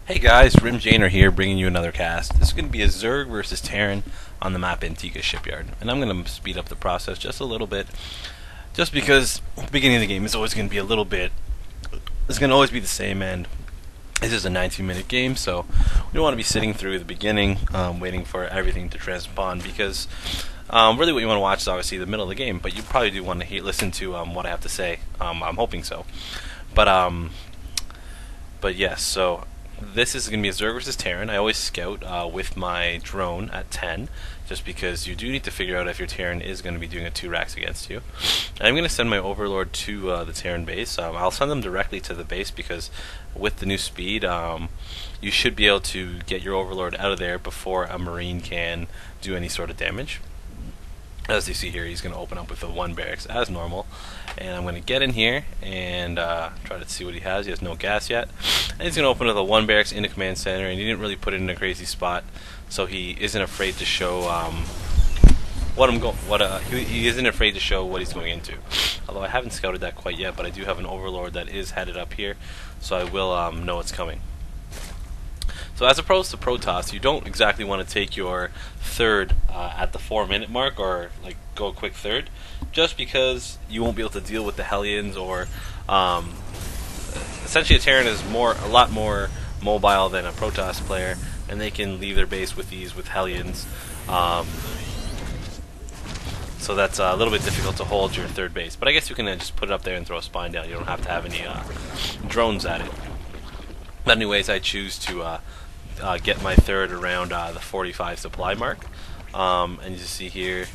Hey guys, Rim Janer here, bringing you another cast. This is going to be a Zerg versus Terran on the map Antigua Shipyard, and I'm going to speed up the process just a little bit, just because the beginning of the game is always going to be a little bit. It's going to always be the same, and this is a 19-minute game, so we don't want to be sitting through the beginning, waiting for everything to transpond, because really what you want to watch is obviously the middle of the game, but you probably do want to listen to what I have to say. I'm hoping so, but yes. So this is going to be a Zerg versus Terran. I always scout with my drone at 10, just because you do need to figure out if your Terran is going to be doing a 2 racks against you. I'm going to send my Overlord to the Terran base. I'll send them directly to the base because with the new speed, you should be able to get your Overlord out of there before a Marine can do any sort of damage. As you see here, he's going to open up with the 1 barracks as normal. And I'm going to get in here and try to see what he has. He has no gas yet. And he's going to open up the 1 barracks into command center, and he didn't really put it in a crazy spot, so he isn't afraid to show he isn't afraid to show what he's going into. Although I haven't scouted that quite yet, but I do have an Overlord that is headed up here, so I will know what's coming. So as opposed to Protoss, you don't exactly want to take your third at the 4-minute mark, or like go a quick third, just because you won't be able to deal with the Helions, or essentially a Terran is a lot more mobile than a Protoss player, and they can leave their base with ease with Helions. So that's a little bit difficult to hold your third base. But I guess you can just put it up there and throw a spine down. You don't have to have any drones at it. But anyways, I choose to get my third around the 45 supply mark. And you see here,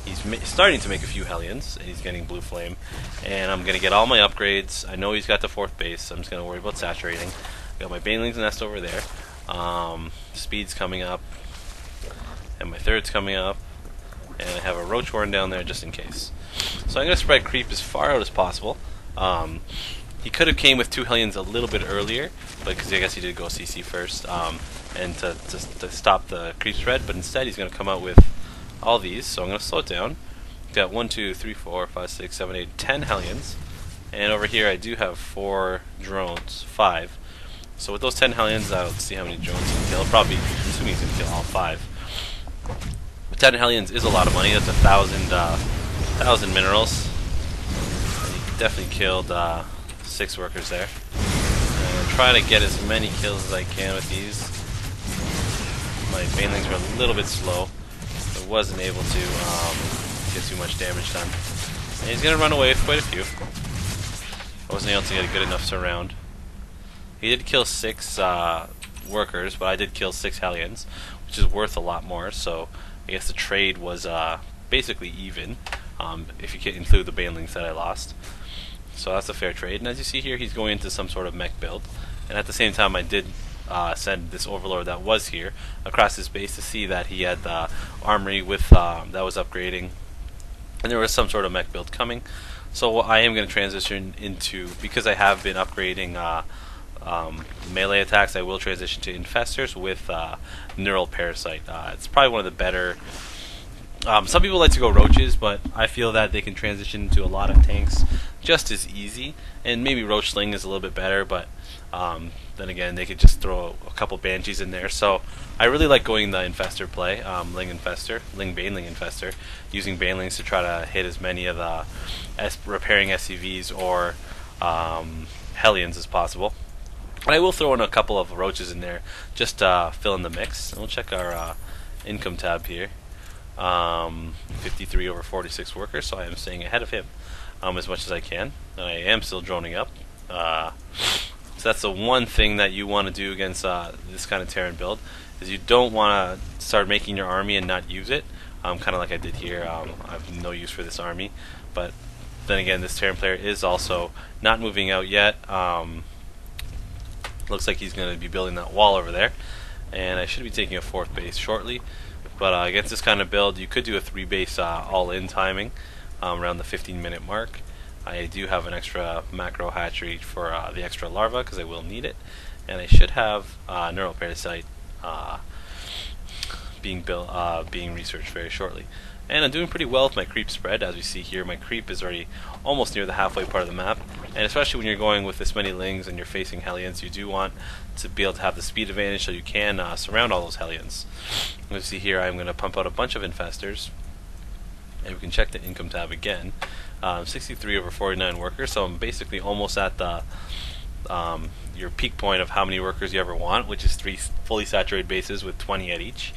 he's starting to make a few Helions, and he's getting blue flame. And I'm going to get all my upgrades. I know he's got the 4th base, so I'm just going to worry about saturating. Got my Baneling's nest over there. Speed's coming up. And my third's coming up. And I have a Roach horn down there just in case. So I'm going to spread creep as far out as possible. He could have came with 2 Helions a little bit earlier, but because I guess he did go CC first, and to stop the creep spread, but instead he's going to come out with all these, so I'm going to slow it down. Got 1, 2, 3, 4, 5, 6, 7, 8, 10 Helions, and over here I do have 4 drones, 5. So with those 10 Helions, I'll see how many drones he can kill. Probably, I'm assuming he's going to kill all 5. But 10 Helions is a lot of money. That's 1,000 minerals. And he definitely killed 6 workers there. And try to get as many kills as I can with these. My banelings were a little bit slow, so I wasn't able to get too much damage done. And he's going to run away with quite a few. I wasn't able to get a good enough surround. He did kill 6 workers, but I did kill 6 Helions, which is worth a lot more, so I guess the trade was basically even, if you can include the banelings that I lost. So that's a fair trade. And as you see here, he's going into some sort of mech build. And at the same time, I did send this Overlord that was here across his base to see that he had the armory with that was upgrading. And there was some sort of mech build coming. So I am going to transition into, because I have been upgrading melee attacks, I will transition to Infestors with Neural Parasite. It's probably one of the better. Some people like to go Roaches, but I feel that they can transition into a lot of tanks just as easy. And maybe Roach Ling is a little bit better, but then again, they could just throw a couple Banshees in there. So I really like going the Infestor play, Ling Baneling Infestor, using Banelings to try to hit as many of the repairing SCVs or Helions as possible. But I will throw in a couple of Roaches in there just to fill in the mix. And we'll check our income tab here. 53 over 46 workers, so I am staying ahead of him as much as I can. And I am still droning up. So that's the one thing that you want to do against this kind of Terran build, is you don't want to start making your army and not use it. Kind of like I did here. I have no use for this army. But then again, this Terran player is also not moving out yet. Looks like he's going to be building that wall over there. And I should be taking a 4th base shortly. But against this kind of build, you could do a 3-base all-in timing around the 15-minute mark. I do have an extra macro hatchery for the extra larva, because I will need it. And I should have Neural Parasite being researched very shortly. And I'm doing pretty well with my creep spread. As we see here, my creep is already almost near the halfway part of the map. And especially when you're going with this many Lings and you're facing Helions, you do want to be able to have the speed advantage so you can surround all those Helions. As you see here, I'm going to pump out a bunch of Infestors. And we can check the income tab again. 63 over 49 workers, so I'm basically almost at the your peak point of how many workers you ever want, which is 3 fully saturated bases with 20 at each.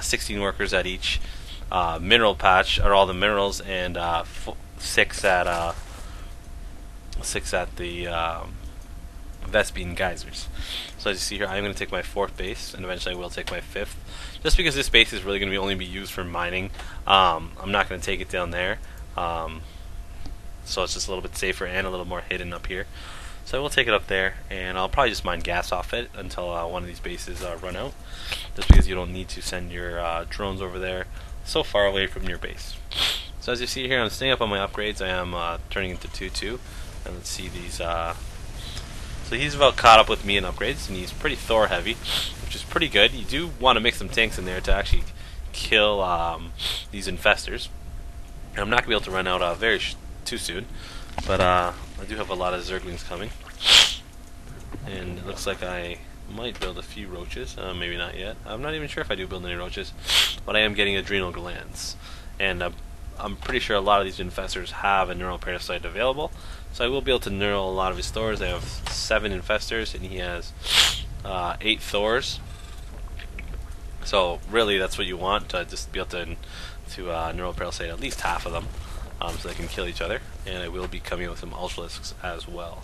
16 workers at each mineral patch are all the minerals, and 6 at the Vespine geysers. So as you see here, I'm going to take my 4th base, and eventually I will take my 5th. Just because this base is really going to only be used for mining, I'm not going to take it down there. So it's just a little bit safer and a little more hidden up here. So I will take it up there, and I'll probably just mine gas off it until one of these bases run out. Just because you don't need to send your drones over there so far away from your base. So as you see here, I'm staying up on my upgrades. I am turning into 2-2. And let's see these. So he's about caught up with me in upgrades, and he's pretty Thor heavy, which is pretty good. You do want to mix some tanks in there to actually kill these Infestors. And I'm not going to be able to run out too soon, but I do have a lot of Zerglings coming, and it looks like I might build a few Roaches. Maybe not yet. I'm not even sure if I do build any Roaches, but I am getting adrenal glands, and I'm pretty sure a lot of these Infestors have a neural parasite available, so I will be able to neural a lot of his Thors. I have 7 Infestors, and he has 8 Thors. So really, that's what you want, to just be able to neural parasite at least half of them. So they can kill each other, and I will be coming with some Ultralisks as well.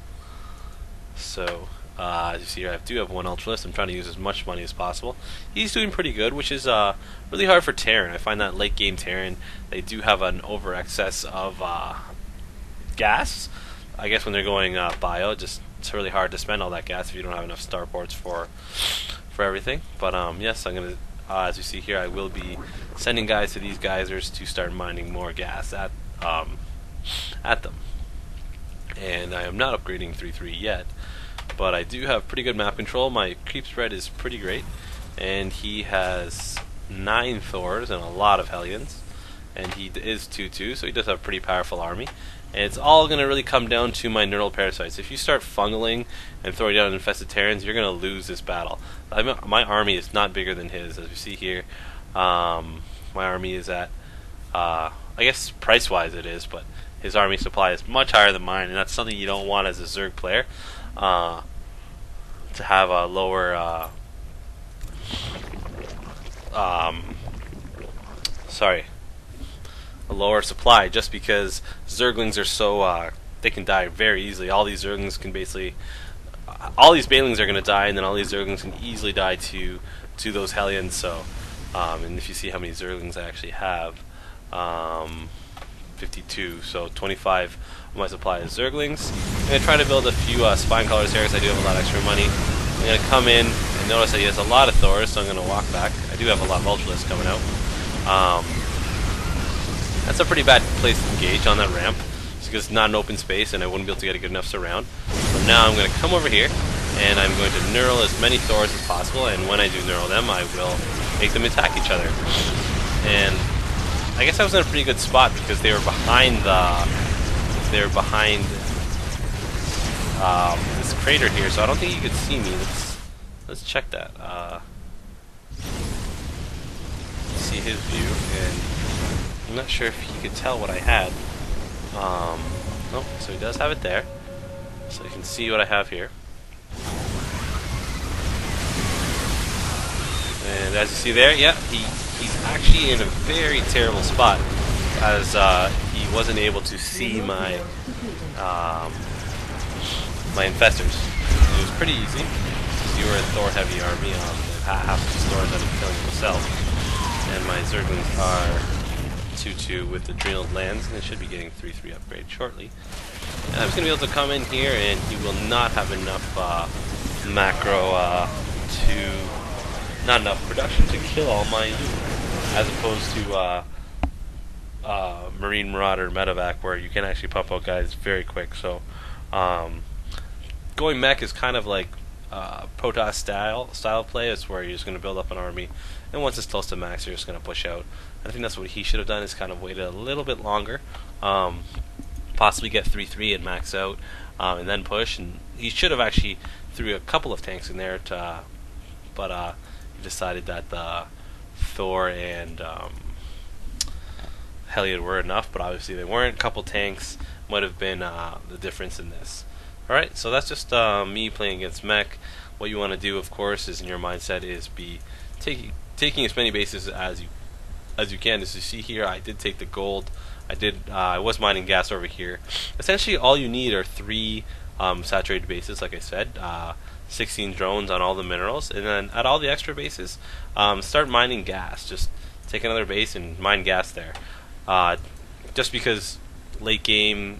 So, as you see here, I do have 1 Ultralisk. I'm trying to use as much money as possible. He's doing pretty good, which is really hard for Terran. I find that late game Terran, they do have an over excess of gas. I guess when they're going bio, it's really hard to spend all that gas if you don't have enough starports for everything. But yes, I'm gonna. As you see here, I will be sending guys to these geysers to start mining more gas at them. And I am not upgrading 3-3 yet, but I do have pretty good map control. My creep spread is pretty great, and he has 9 Thors and a lot of Helions, and he is 2-2, so he does have a pretty powerful army. And it's all going to really come down to my neural parasites. If you start fungling and throwing down infested Terrans, you're going to lose this battle. My army is not bigger than his, as you see here. My army is at, I guess price-wise it is, but his army supply is much higher than mine, and that's something you don't want as a Zerg player, to have a lower, a lower supply, just because Zerglings are so, they can die very easily. All these Zerglings can basically, all these Banelings are going to die, and then all these Zerglings can easily die to those Helions. So, and if you see how many Zerglings I actually have, 52, so 25 of my supply is Zerglings. I'm going to try to build a few Spine Callers here, because I do have a lot of extra money. I'm going to come in and notice that he has a lot of Thors, so I'm going to walk back. I do have a lot of Ultralisks coming out. That's a pretty bad place to engage on that ramp, just because it's not an open space and I wouldn't be able to get a good enough surround. So now I'm going to come over here, and I'm going to neural as many Thors as possible, and when I do neural them, I will make them attack each other. And I guess I was in a pretty good spot, because they were behind this crater here, so I don't think you could see me. Let's check that. Let's see his view, and I'm not sure if he could tell what I had. Nope, so he does have it there. So you can see what I have here. And as you see there, yeah, he's actually in a very terrible spot, as he wasn't able to see my my Infestors. It was pretty easy, because you were a Thor heavy army. Half of the Thors ended up killing himself. And my Zerglings are 2-2 with adrenal glands, and it should be getting 3-3 upgrade shortly. And I'm just going to be able to come in here, and he will not have enough macro not enough production to kill all my loot, as opposed to Marine Marauder Medevac, where you can actually pump out guys very quick. So going mech is kind of like Protoss style play. It's where you're just going to build up an army, and once it's close to max, you're just going to push out. I think that's what he should have done, is kind of waited a little bit longer, possibly get 3-3 and max out, and then push. And he should have actually threw a couple of tanks in there, but he decided that the Thor and Helion were enough, but obviously they weren't. A couple tanks might have been the difference in this. Alright, so that's just me playing against mech. What you want to do, of course, is in your mindset is be taking as many bases as you can. As you see here, I did take the gold. I was mining gas over here. Essentially, all you need are 3 saturated bases, like I said. 16 drones on all the minerals, and then at all the extra bases, start mining gas. Just take another base and mine gas there. Just because late game,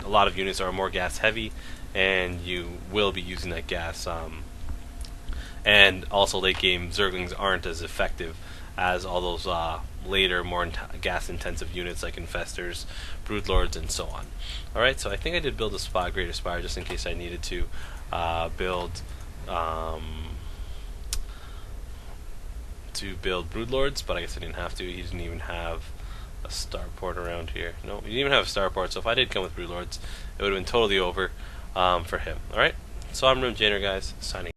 a lot of units are more gas heavy, and you will be using that gas. And also late game, Zerglings aren't as effective as all those later, more gas intensive units like Infestors, Broodlords, and so on. Alright, so I think I did build a Greater Spire just in case I needed to build Broodlords, but I guess I didn't have to. He didn't even have a starport around here. No, he didn't even have a starport, so if I did come with Broodlords, it would have been totally over for him. Alright, so I'm Room Janer, guys, signing